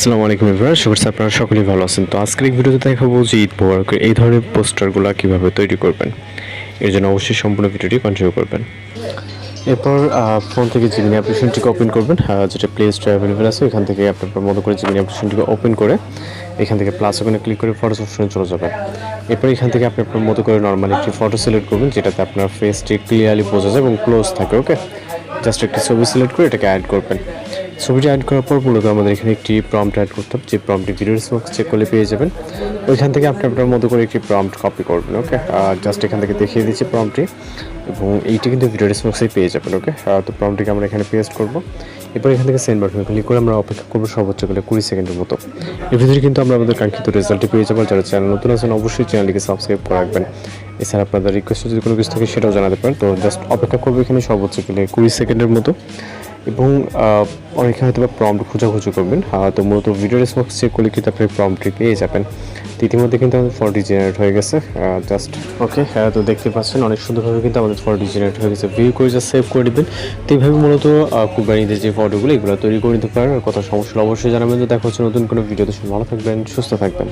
আসসালামু আলাইকুম এভরিওয়ান, শুভ সকাল। আপনারা সকলেই ভালো আছেন। তো আজকের এই ভিডিওতে দেখাবো যে ঈদ মোবারকের এই ধরনের পোস্টারগুলো কিভাবে তৈরি করবেন। এর জন্য অবশ্যই সম্পূর্ণ ভিডিওটি কন্টিনিউ করবেন। এরপর ফোন থেকে জিমিনি অ্যাপ্লিকেশনটিকে ওপেন করবেন, যেটা প্লে স্টোরে অ্যাভেলেবেল আছে। এখান থেকে আপনার মতো করে জিমিনি অ্যাপ্লিকেশনটিকে ওপেন করে এখান থেকে প্লাস ওখানে ক্লিক করে ফটোস অপশনে চলে যাবেন। এরপর এখান থেকে আপনি আপনার মতো করে নর্মালি একটি ফটো সিলেক্ট করবেন, যেটাতে আপনার ফেসটি ক্লিয়ারলি বোঝা যায় এবং ক্লোজ থাকে। ওকে, জাস্ট একটি ছবি সিলেক্ট করে এটাকে অ্যাড করবেন। ছবিটা অ্যাড করার পর মূলত আমাদের এখানে একটি প্রম্পট অ্যাড করতে হবে, যে প্রম্পটটি ভিডিও রেসপন্স চেক করলে পেয়ে যাবেন। ওইখান থেকে আপনি আপনার মতো করে একটি প্রম্পট কপি করবেন। ওকে, জাস্ট এখান থেকে দেখিয়ে দিচ্ছি প্রম্পটটি, এবং এইটি কিন্তু ভিডিও রেসপন্সেই পেয়ে যাবেন। ওকে, তো প্রম্পটটিকে আমরা এখানে পেস্ট করবো। এরপর এখান থেকে সেন্ড বাটনে ক্লিক করে আমরা অপেক্ষা করবো সর্বোচ্চ গেলে 20 সেকেন্ডের মতো। এর ভিতরে কিন্তু আমরা আমাদের কাঙ্ক্ষিত রেজাল্টটি পেয়ে যাবো। যারা চ্যানেল নতুন আছেন অবশ্যই চ্যানেলটিকে সাবস্ক্রাইব করে রাখবেন। এছাড়া আপনাদের রিকোয়েস্ট যদি কোনো কিছু থাকে সেটাও জানাতে পারেন। তো জাস্ট অপেক্ষা করবো এখানে সর্বোচ্চ গেলে 20 সেকেন্ডের মতো। এবং অনেকে হয়তো বা প্রম্পট খোঁজাখুঁজি করবেন, তো মূলত ভিডিও রেসপন্স চেক করলে কিন্তু আপনি প্রম্পটটি পেয়ে যাবেন। তো ইতিমধ্যে কিন্তু আমাদের ফটোটি জেনারেট হয়ে গেছে। জাস্ট ওকে, তো দেখতে পাচ্ছেন অনেক সুন্দরভাবে কিন্তু আমাদের ফটোটি জেনারেট হয়ে গেছে। ভিউ করে জাস্ট সেভ করে দেবেন। তো এইভাবে মূলত কুরবানিদের যে ফটোগুলো এগুলো তৈরি করে নিতে পারেন। আর কথা সমস্যা অবশ্যই জানাবেন। তো দেখা হচ্ছে নতুন কোনো ভিডিওতে। ভালো থাকবেন, সুস্থ থাকবেন।